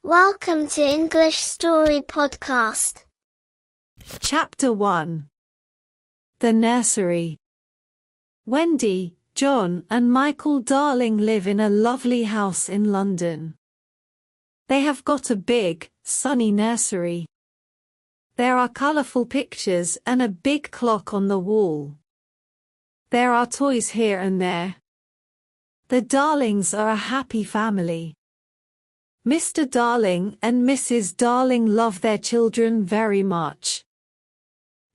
Welcome to English Story Podcast. Chapter 1. The Nursery. Wendy, John, and Michael Darling live in a lovely house in London. They have got a big, sunny nursery. There are colourful pictures and a big clock on the wall. There are toys here and there. The Darlings are a happy family. Mr. Darling and Mrs. Darling love their children very much.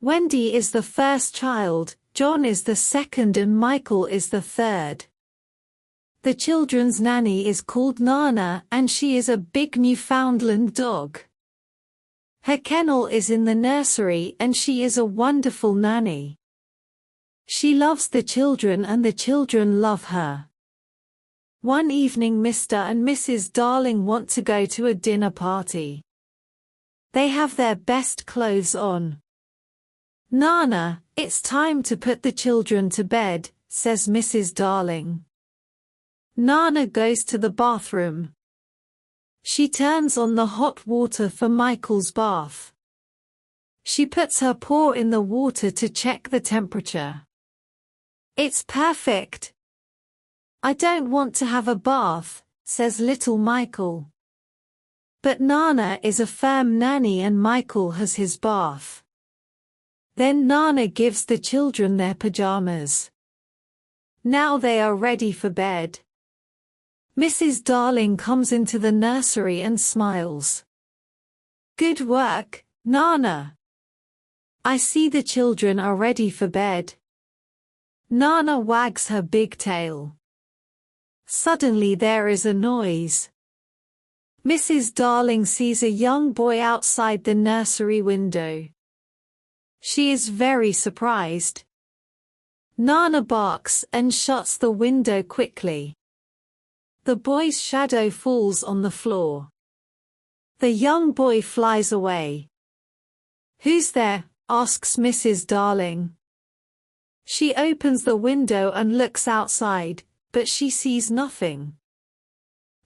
Wendy is the first child, John is the second and Michael is the third. The children's nanny is called Nana and she is a big Newfoundland dog. Her kennel is in the nursery and she is a wonderful nanny. She loves the children and the children love her. One evening Mr. and Mrs. Darling want to go to a dinner party. They have their best clothes on. "Nana, it's time to put the children to bed," says Mrs. Darling. Nana goes to the bathroom. She turns on the hot water for Michael's bath. She puts her paw in the water to check the temperature. "It's perfect." "I don't want to have a bath," says little Michael. But Nana is a firm nanny and Michael has his bath. Then Nana gives the children their pajamas. Now they are ready for bed. Mrs. Darling comes into the nursery and smiles. "Good work, Nana. I see the children are ready for bed." Nana wags her big tail. Suddenly there is a noise. Mrs. Darling sees a young boy outside the nursery window. She is very surprised. Nana barks and shuts the window quickly. The boy's shadow falls on the floor. The young boy flies away. "Who's there?" asks Mrs. Darling. She opens the window and looks outside, but she sees nothing.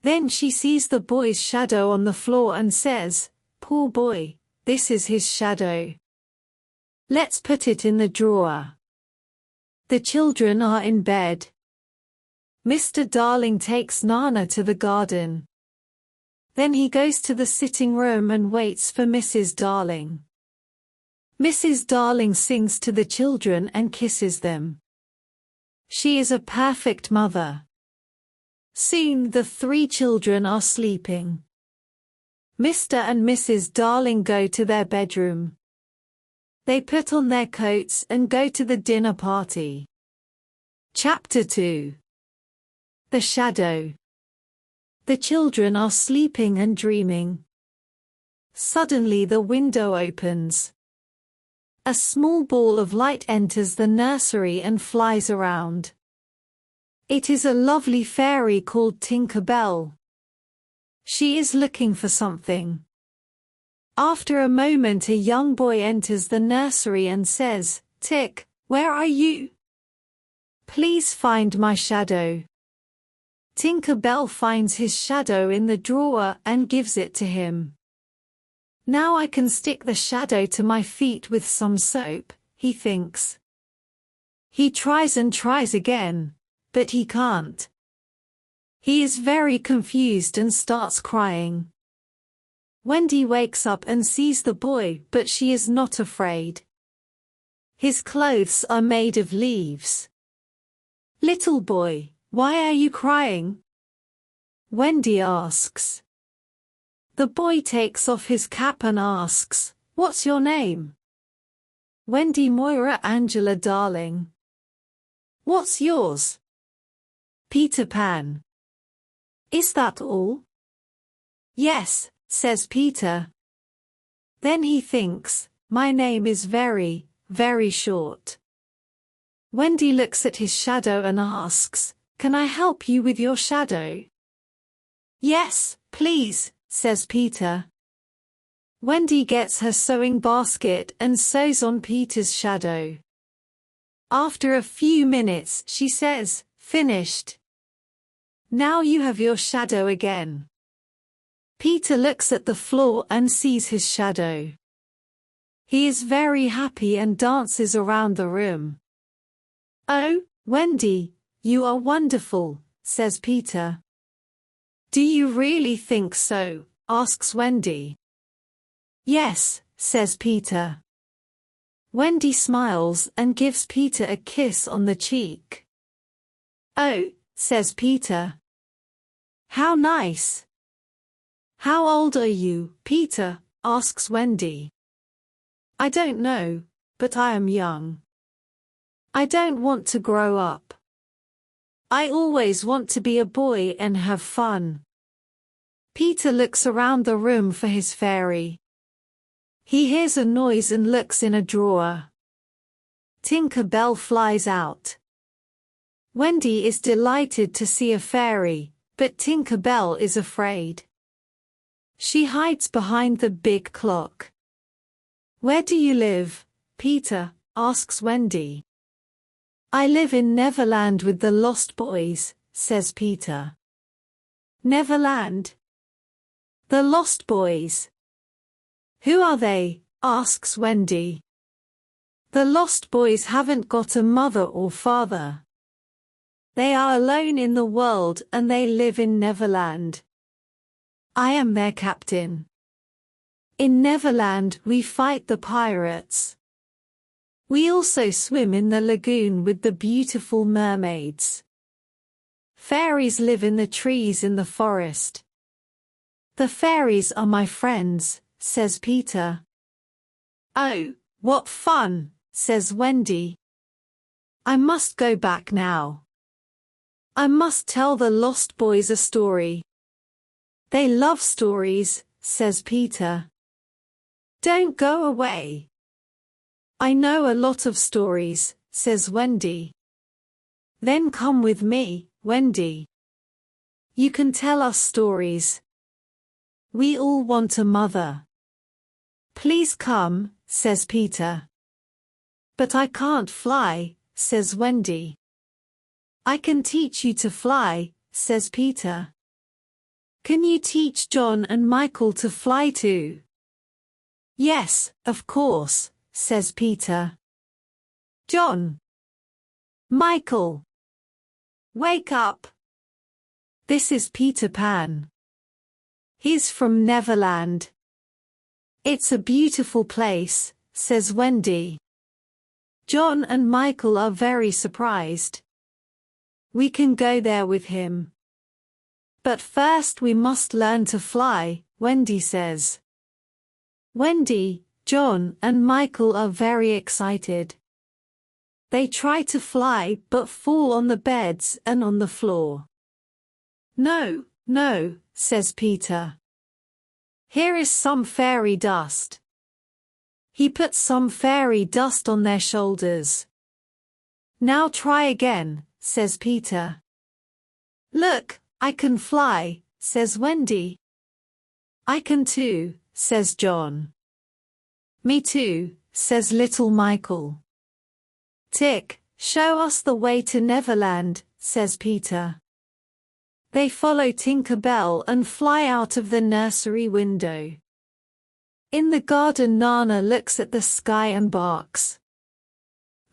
Then she sees the boy's shadow on the floor and says, "Poor boy, this is his shadow. Let's put it in the drawer." The children are in bed. Mr. Darling takes Nana to the garden. Then he goes to the sitting room and waits for Mrs. Darling. Mrs. Darling sings to the children and kisses them. She is a perfect mother. Soon the three children are sleeping. Mr. and Mrs. Darling go to their bedroom. They put on their coats and go to the dinner party. Chapter 2. The Shadow. The children are sleeping and dreaming. Suddenly the window opens. A small ball of light enters the nursery and flies around. It is a lovely fairy called Tinker Bell. She is looking for something. After a moment a young boy enters the nursery and says, "Tick, where are you? Please find my shadow." Tinker Bell finds his shadow in the drawer and gives it to him. "Now I can stick the shadow to my feet with some soap," he thinks. He tries and tries again, but he can't. He is very confused and starts crying. Wendy wakes up and sees the boy, but she is not afraid. His clothes are made of leaves. "Little boy, why are you crying?" Wendy asks. The boy takes off his cap and asks, "What's your name?" "Wendy Moira Angela Darling." "What's yours?" "Peter Pan." "Is that all?" "Yes," says Peter. Then he thinks, "My name is very, very short." Wendy looks at his shadow and asks, "Can I help you with your shadow?" "Yes, please," says Peter. Wendy gets her sewing basket and sews on Peter's shadow. After a few minutes she says, "Finished. Now you have your shadow again." Peter looks at the floor and sees his shadow. He is very happy and dances around the room. "Oh, Wendy, you are wonderful," says Peter. "Do you really think so?" asks Wendy. "Yes," says Peter. Wendy smiles and gives Peter a kiss on the cheek. "Oh," says Peter. "How nice." "How old are you, Peter?" asks Wendy. "I don't know, but I am young. I don't want to grow up. I always want to be a boy and have fun." Peter looks around the room for his fairy. He hears a noise and looks in a drawer. Tinker Bell flies out. Wendy is delighted to see a fairy, but Tinker Bell is afraid. She hides behind the big clock. "Where do you live, Peter?" asks Wendy. "I live in Neverland with the Lost Boys," says Peter. "Neverland? The Lost Boys? Who are they?" asks Wendy. "The Lost Boys haven't got a mother or father. They are alone in the world and they live in Neverland. I am their captain. In Neverland we fight the pirates. We also swim in the lagoon with the beautiful mermaids. Fairies live in the trees in the forest." "The fairies are my friends," says Peter. "Oh, what fun," says Wendy. "I must go back now. I must tell the Lost Boys a story." "They love stories," says Peter. "Don't go away." "I know a lot of stories," says Wendy. "Then come with me, Wendy. You can tell us stories. We all want a mother." "Please come," says Peter. "But I can't fly," says Wendy. "I can teach you to fly," says Peter. "Can you teach John and Michael to fly too?" "Yes, of course," says Peter. "John! Michael! Wake up! This is Peter Pan. He's from Neverland. It's a beautiful place," says Wendy. John and Michael are very surprised. "We can go there with him. But first we must learn to fly," Wendy says. Wendy, John, and Michael are very excited. They try to fly but fall on the beds and on the floor. "No, no," says Peter. "Here is some fairy dust." He puts some fairy dust on their shoulders. "Now try again," says Peter. "Look, I can fly," says Wendy. "I can too," says John. "Me too," says little Michael. "Tick, show us the way to Neverland," says Peter. They follow Tinker Bell and fly out of the nursery window. In the garden, Nana looks at the sky and barks.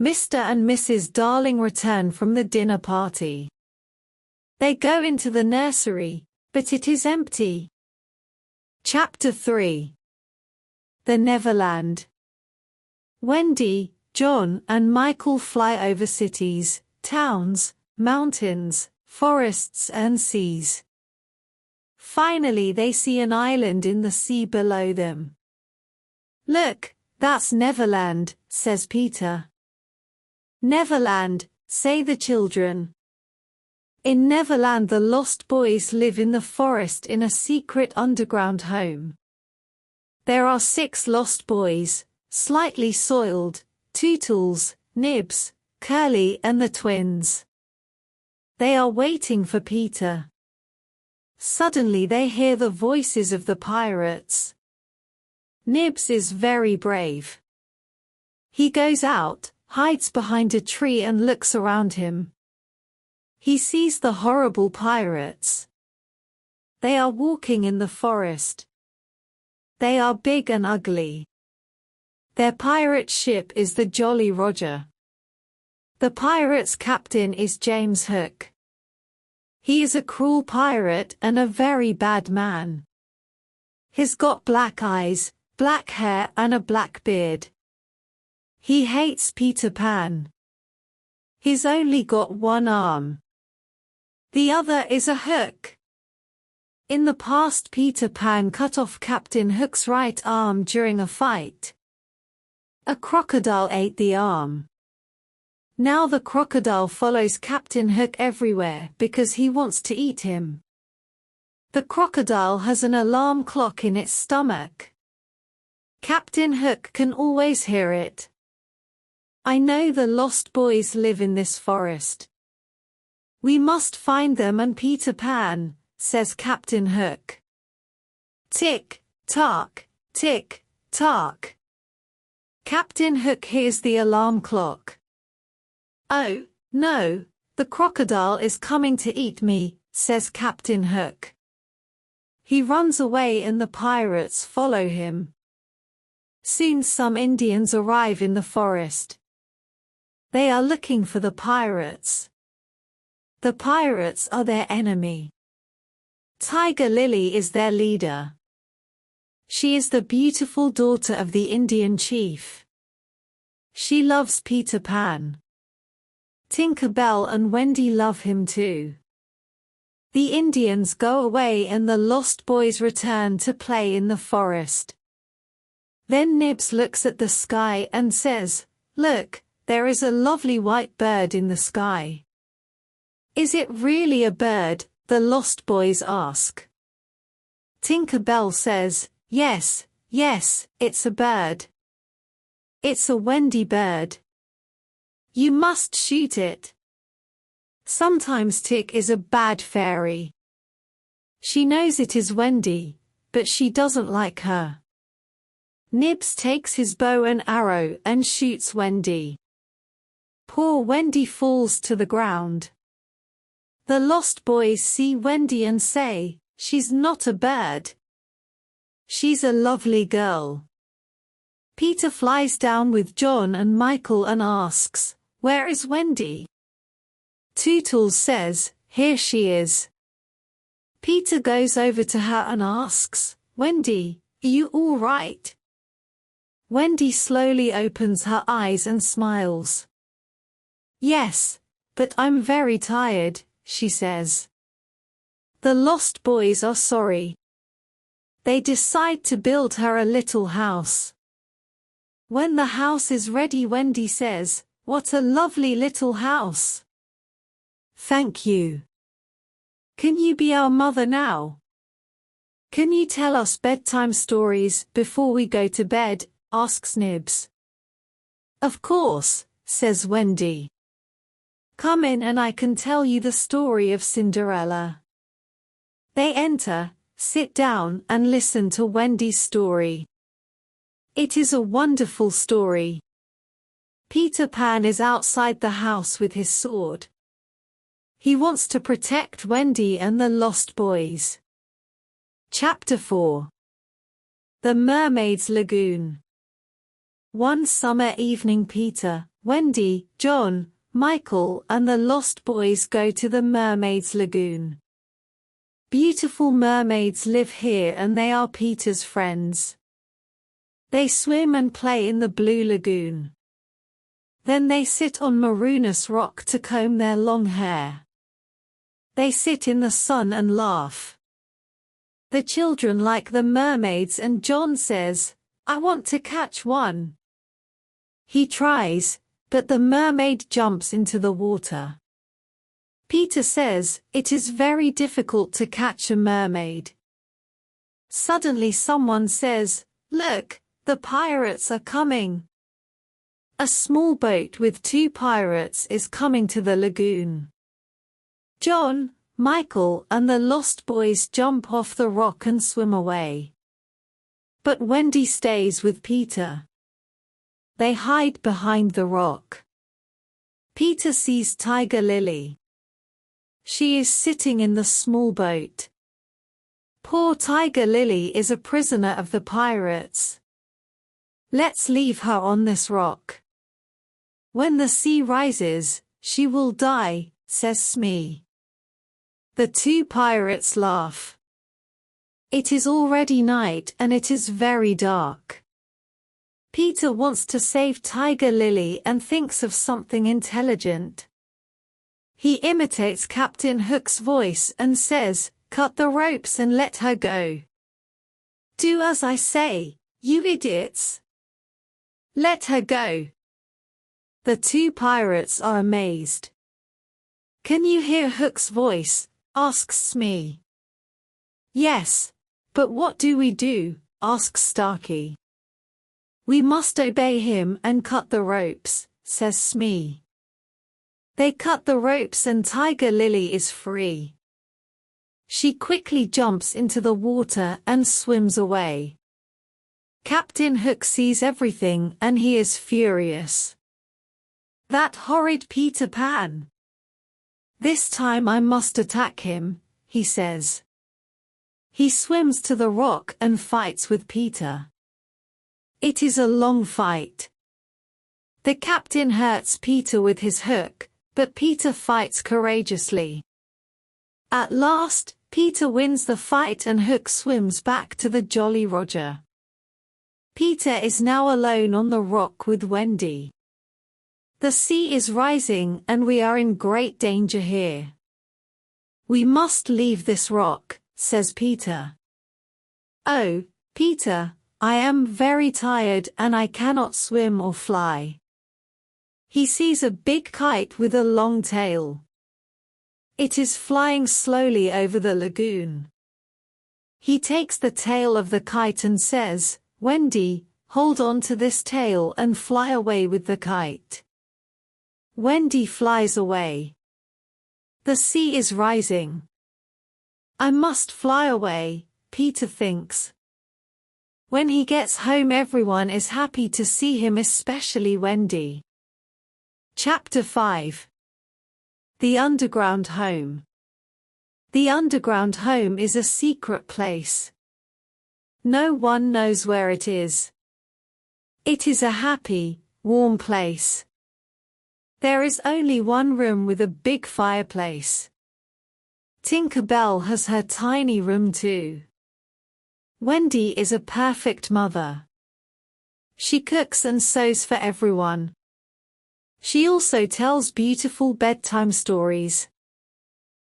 Mr. and Mrs. Darling return from the dinner party. They go into the nursery, but it is empty. Chapter 3. The Neverland. Wendy, John, and Michael fly over cities, towns, mountains, forests, and seas. Finally, they see an island in the sea below them. "Look, that's Neverland," says Peter. "Neverland," say the children. In Neverland, the Lost Boys live in the forest in a secret underground home. There are 6 Lost Boys, Slightly Soiled, Tootles, Nibs, Curly, and the twins. They are waiting for Peter. Suddenly they hear the voices of the pirates. Nibs is very brave. He goes out, hides behind a tree and looks around him. He sees the horrible pirates. They are walking in the forest. They are big and ugly. Their pirate ship is the Jolly Roger. The pirate's captain is James Hook. He is a cruel pirate and a very bad man. He's got black eyes, black hair and a black beard. He hates Peter Pan. He's only got one arm. The other is a hook. In the past, Peter Pan cut off Captain Hook's right arm during a fight. A crocodile ate the arm. Now the crocodile follows Captain Hook everywhere because he wants to eat him. The crocodile has an alarm clock in its stomach. Captain Hook can always hear it. I know the lost boys live in this forest. We must find them and Peter Pan, says Captain Hook. Tick, tock, tick, tock. Captain Hook hears the alarm clock. Oh, no, the crocodile is coming to eat me, says Captain Hook. He runs away and the pirates follow him. Soon some Indians arrive in the forest. They are looking for the pirates. The pirates are their enemy. Tiger Lily is their leader. She is the beautiful daughter of the Indian chief. She loves Peter Pan. Tinker Bell and Wendy love him too. The Indians go away and the lost boys return to play in the forest. Then Nibs looks at the sky and says, "Look, there is a lovely white bird in the sky." "Is it really a bird?" the lost boys ask. Tinker Bell says, Yes, it's a bird. It's a Wendy bird. You must shoot it." Sometimes Tick is a bad fairy. She knows it is Wendy, but she doesn't like her. Nibs takes his bow and arrow and shoots Wendy. Poor Wendy falls to the ground. The lost boys see Wendy and say, "She's not a bird. She's a lovely girl." Peter flies down with John and Michael and asks, "Where is Wendy?" Tootles says, "Here she is." Peter goes over to her and asks, "Wendy, are you all right?" Wendy slowly opens her eyes and smiles. "Yes, but I'm very tired," she says. The lost boys are sorry. They decide to build her a little house. When the house is ready, Wendy says, "What a lovely little house." "Thank you. Can you be our mother now? Can you tell us bedtime stories before we go to bed?" asks Nibs. "Of course," says Wendy. "Come in and I can tell you the story of Cinderella." They enter, sit down and listen to Wendy's story. It is a wonderful story. Peter Pan is outside the house with his sword. He wants to protect Wendy and the lost boys. Chapter 4. The Mermaids' Lagoon. One summer evening, Peter, Wendy, John, Michael and the lost boys go to the Mermaids' Lagoon. Beautiful mermaids live here and they are Peter's friends. They swim and play in the blue lagoon. Then they sit on Maroonus Rock to comb their long hair. They sit in the sun and laugh. The children like the mermaids and John says, "I want to catch one." He tries, but the mermaid jumps into the water. Peter says, "It is very difficult to catch a mermaid." Suddenly someone says, "Look, the pirates are coming." A small boat with 2 pirates is coming to the lagoon. John, Michael and the lost boys jump off the rock and swim away. But Wendy stays with Peter. They hide behind the rock. Peter sees Tiger Lily. She is sitting in the small boat. Poor Tiger Lily is a prisoner of the pirates. Let's leave her on this rock. When the sea rises, she will die, says Smee. The two pirates laugh. It is already night and it is very dark. Peter wants to save Tiger Lily and thinks of something intelligent. He imitates Captain Hook's voice and says, "Cut the ropes and let her go." "Do as I say, you idiots. Let her go." The two pirates are amazed. "Can you hear Hook's voice?" asks Smee. "Yes, but what do we do?" asks Starkey. "We must obey him and cut the ropes," says Smee. They cut the ropes and Tiger Lily is free. She quickly jumps into the water and swims away. Captain Hook sees everything and he is furious. "That horrid Peter Pan! This time I must attack him," he says. He swims to the rock and fights with Peter. It is a long fight. The captain hurts Peter with his hook, but Peter fights courageously. At last, Peter wins the fight and Hook swims back to the Jolly Roger. Peter is now alone on the rock with Wendy. The sea is rising and we are in great danger here. "We must leave this rock," says Peter. "Oh, Peter, I am very tired and I cannot swim or fly." He sees a big kite with a long tail. It is flying slowly over the lagoon. He takes the tail of the kite and says, "Wendy, hold on to this tail and fly away with the kite." Wendy flies away. The sea is rising. "I must fly away," Peter thinks. When he gets home, everyone is happy to see him, especially Wendy. Chapter 5. The Underground Home. The underground home is a secret place. No one knows where it is. It is a happy, warm place. There is only one room with a big fireplace. Tinker Bell has her tiny room too. Wendy is a perfect mother. She cooks and sews for everyone. She also tells beautiful bedtime stories.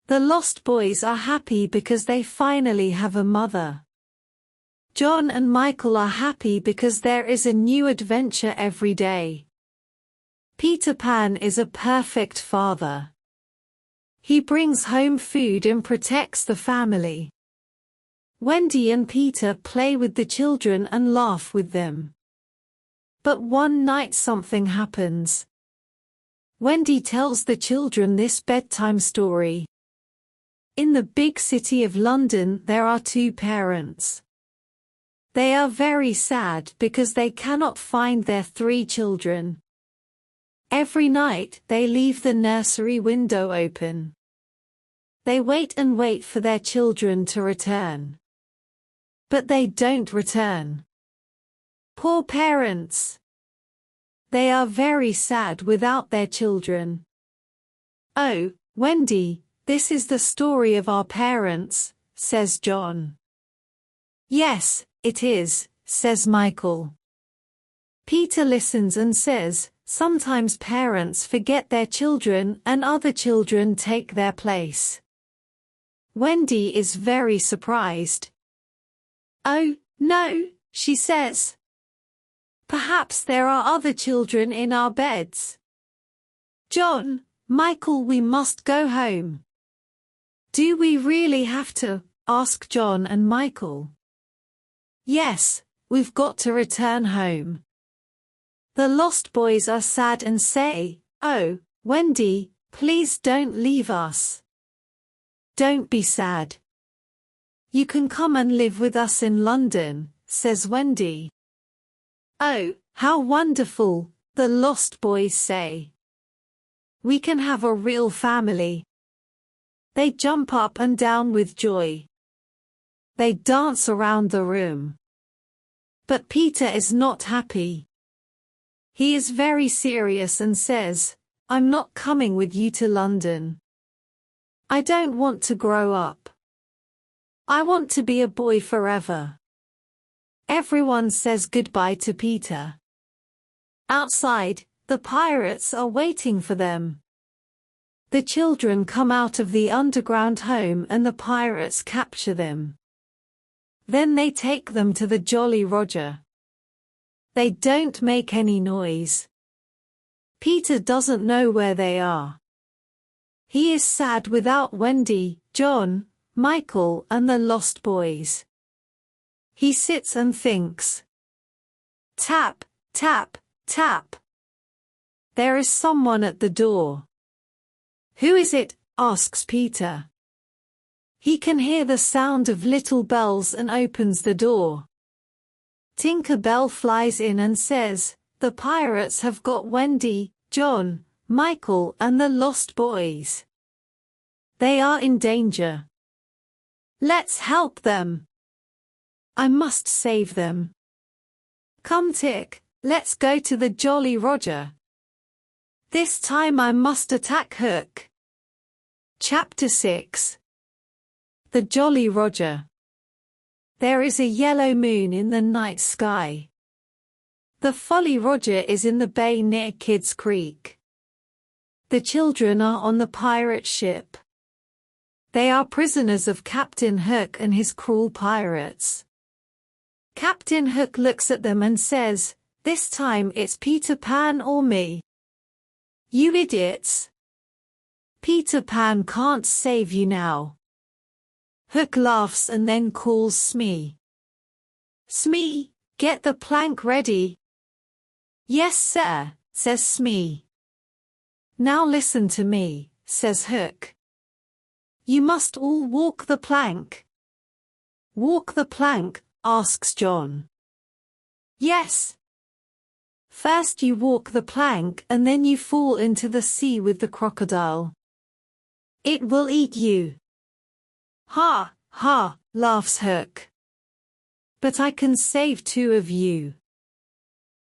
The Lost Boys are happy because they finally have a mother. John and Michael are happy because there is a new adventure every day. Peter Pan is a perfect father. He brings home food and protects the family. Wendy and Peter play with the children and laugh with them. But one night something happens. Wendy tells the children this bedtime story. In the big city of London there are two parents. They are very sad because they cannot find their 3 children. Every night they leave the nursery window open. They wait and wait for their children to return. But they don't return. Poor parents! They are very sad without their children. "Oh, Wendy, this is the story of our parents," says John. "Yes, it is," says Michael. Peter listens and says, "Sometimes parents forget their children and other children take their place." Wendy is very surprised. "Oh, no," she says. "Perhaps there are other children in our beds." "John, Michael, we must go home." "Do we really have to?" ask John and Michael. "Yes, we've got to return home." The Lost Boys are sad and say, "Oh, Wendy, please don't leave us." "Don't be sad. You can come and live with us in London," says Wendy. "Oh, how wonderful," the Lost Boys say. "We can have a real family." They jump up and down with joy. They dance around the room. But Peter is not happy. He is very serious and says, "I'm not coming with you to London. I don't want to grow up. I want to be a boy forever." Everyone says goodbye to Peter. Outside, the pirates are waiting for them. The children come out of the underground home and the pirates capture them. Then they take them to the Jolly Roger. They don't make any noise. Peter doesn't know where they are. He is sad without Wendy, John, Michael, and the lost boys. He sits and thinks. Tap, tap, tap. There is someone at the door. "Who is it?" asks Peter. He can hear the sound of little bells and opens the door. Tinker Bell flies in and says, "The pirates have got Wendy, John, Michael, and the lost boys. They are in danger. Let's help them. I must save them. Come Tick, let's go to the Jolly Roger. This time I must attack Hook." Chapter 6. The Jolly Roger. There is a yellow moon in the night sky. The Folly Roger is in the bay near Kidd's Creek. The children are on the pirate ship. They are prisoners of Captain Hook and his cruel pirates. Captain Hook looks at them and says, "This time it's Peter Pan or me. You idiots. Peter Pan can't save you now." Hook laughs and then calls Smee. "Smee, get the plank ready." "Yes, sir," says Smee. "Now listen to me," says Hook. "You must all walk the plank." "Walk the plank?" asks John. "Yes. First you walk the plank and then you fall into the sea with the crocodile. It will eat you." "Ha, ha," laughs Hook. "But I can save two of you.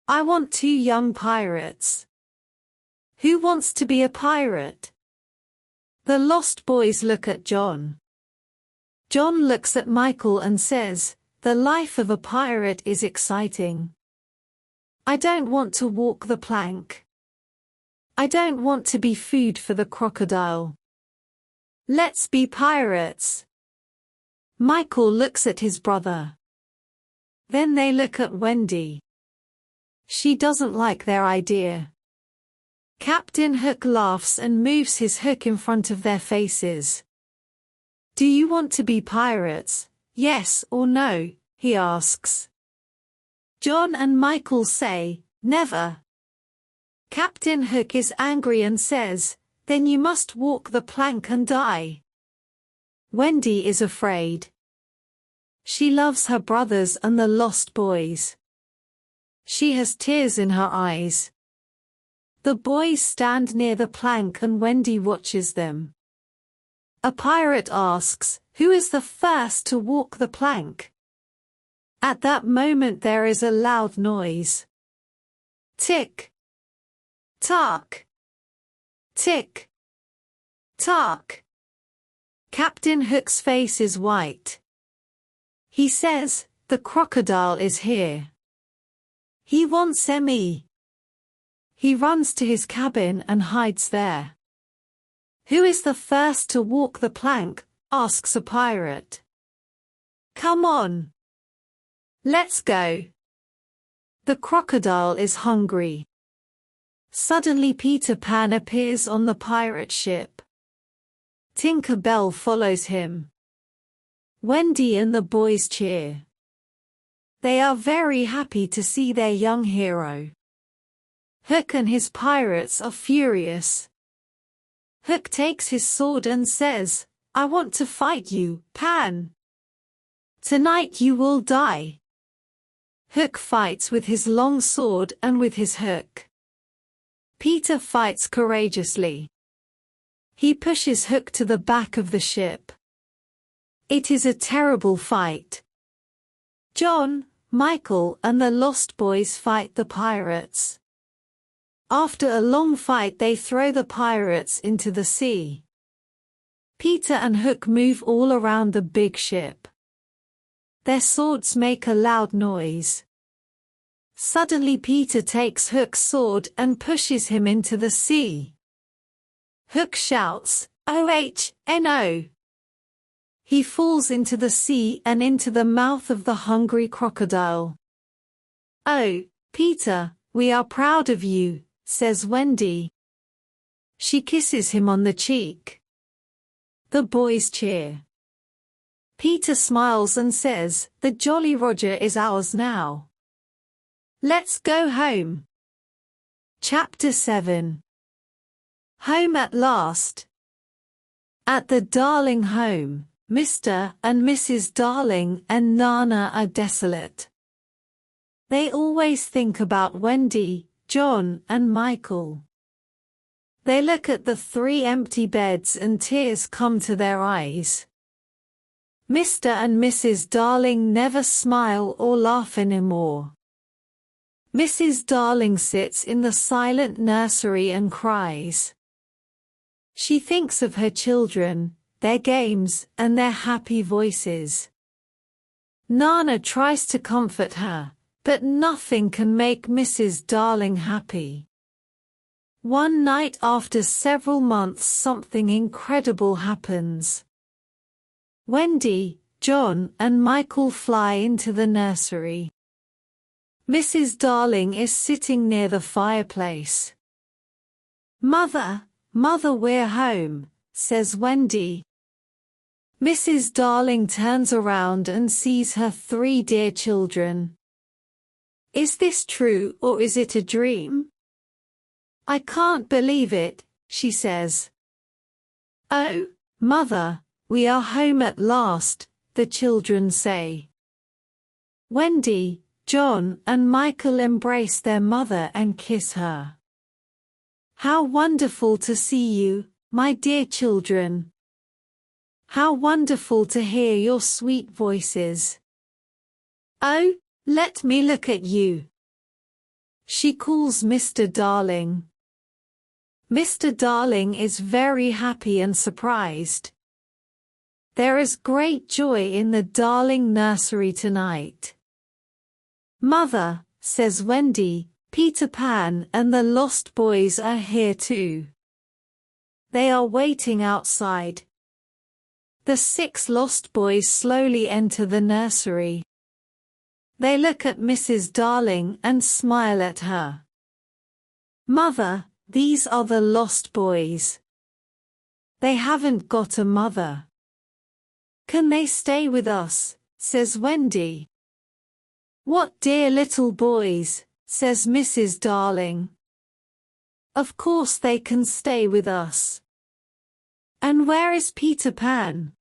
I want two young pirates. Who wants to be a pirate?" The lost boys look at John. John looks at Michael and says, "The life of a pirate is exciting. I don't want to walk the plank. I don't want to be food for the crocodile. Let's be pirates." Michael looks at his brother. Then they look at Wendy. She doesn't like their idea. Captain Hook laughs and moves his hook in front of their faces. "Do you want to be pirates, yes or no?" he asks. John and Michael say, "Never." Captain Hook is angry and says, "Then you must walk the plank and die." Wendy is afraid. She loves her brothers and the lost boys. She has tears in her eyes. The boys stand near the plank and Wendy watches them. A pirate asks, "Who is the first to walk the plank?" At that moment there is a loud noise. Tick. Tock. Tick. Tock. Captain Hook's face is white. He says, "The crocodile is here. He wants me." He runs to his cabin and hides there. "Who is the first to walk the plank?" asks a pirate. "Come on. Let's go. The crocodile is hungry." Suddenly Peter Pan appears on the pirate ship. Tinker Bell follows him. Wendy and the boys cheer. They are very happy to see their young hero. Hook and his pirates are furious. Hook takes his sword and says, "I want to fight you, Pan. Tonight you will die." Hook fights with his long sword and with his hook. Peter fights courageously. He pushes Hook to the back of the ship. It is a terrible fight. John, Michael and the Lost Boys fight the pirates. After a long fight they throw the pirates into the sea. Peter and Hook move all around the big ship. Their swords make a loud noise. Suddenly Peter takes Hook's sword and pushes him into the sea. Hook shouts, "Oh-no!" He falls into the sea and into the mouth of the hungry crocodile. "Oh, Peter, we are proud of you," says Wendy. She kisses him on the cheek. The boys cheer. Peter smiles and says, "The Jolly Roger is ours now. Let's go home." Chapter 7. Home at last. At the Darling home, Mr. and Mrs. Darling and Nana are desolate. They always think about Wendy, John and Michael. They look at the 3 empty beds and tears come to their eyes. Mr. and Mrs. Darling never smile or laugh anymore. Mrs. Darling sits in the silent nursery and cries. She thinks of her children, their games, and their happy voices. Nana tries to comfort her, but nothing can make Mrs. Darling happy. One night after several months something incredible happens. Wendy, John, and Michael fly into the nursery. Mrs. Darling is sitting near the fireplace. "Mother, we're home," says Wendy. Mrs. Darling turns around and sees her 3 dear children. "Is this true or is it a dream?" "I can't believe it," she says. "Oh, Mother, we are home at last," the children say. Wendy, John and Michael embrace their mother and kiss her. "How wonderful to see you, my dear children. How wonderful to hear your sweet voices. Oh, let me look at you." She calls Mr. Darling. Mr. Darling is very happy and surprised. There is great joy in the Darling nursery tonight. "Mother," says Wendy, "Peter Pan and the Lost Boys are here too. They are waiting outside." The 6 Lost Boys slowly enter the nursery. They look at Mrs. Darling and smile at her. "Mother, these are the Lost Boys. They haven't got a mother. Can they stay with us?" says Wendy. "What dear little boys," says Mrs. Darling. "Of course they can stay with us." "And where is Peter Pan?"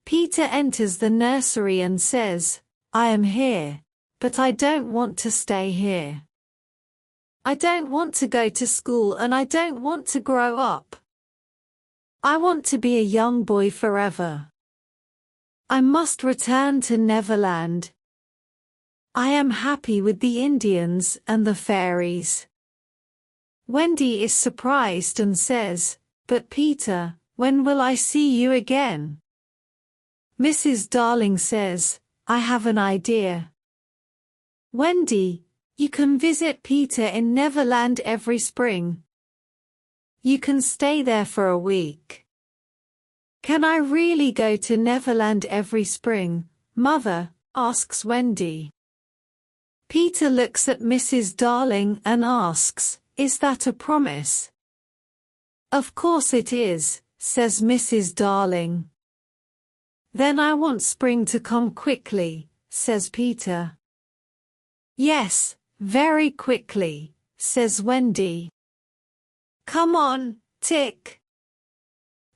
Peter enters the nursery and says, "I am here, but I don't want to stay here. I don't want to go to school and I don't want to grow up. I want to be a young boy forever. I must return to Neverland. I am happy with the Indians and the fairies." Wendy is surprised and says, "But Peter, when will I see you again?" Mrs. Darling says, "I have an idea. Wendy, you can visit Peter in Neverland every spring. You can stay there for a week." "Can I really go to Neverland every spring, Mother?" asks Wendy. Peter looks at Mrs. Darling and asks, "Is that a promise?" "Of course it is," says Mrs. Darling. "Then I want spring to come quickly," says Peter. "Yes, very quickly," says Wendy. "Come on, Tick.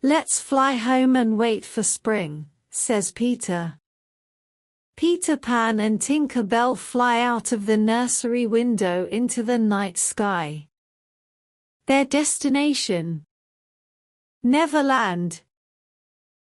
Let's fly home and wait for spring," says Peter. Peter Pan and Tinker Bell fly out of the nursery window into the night sky. Their destination: Neverland,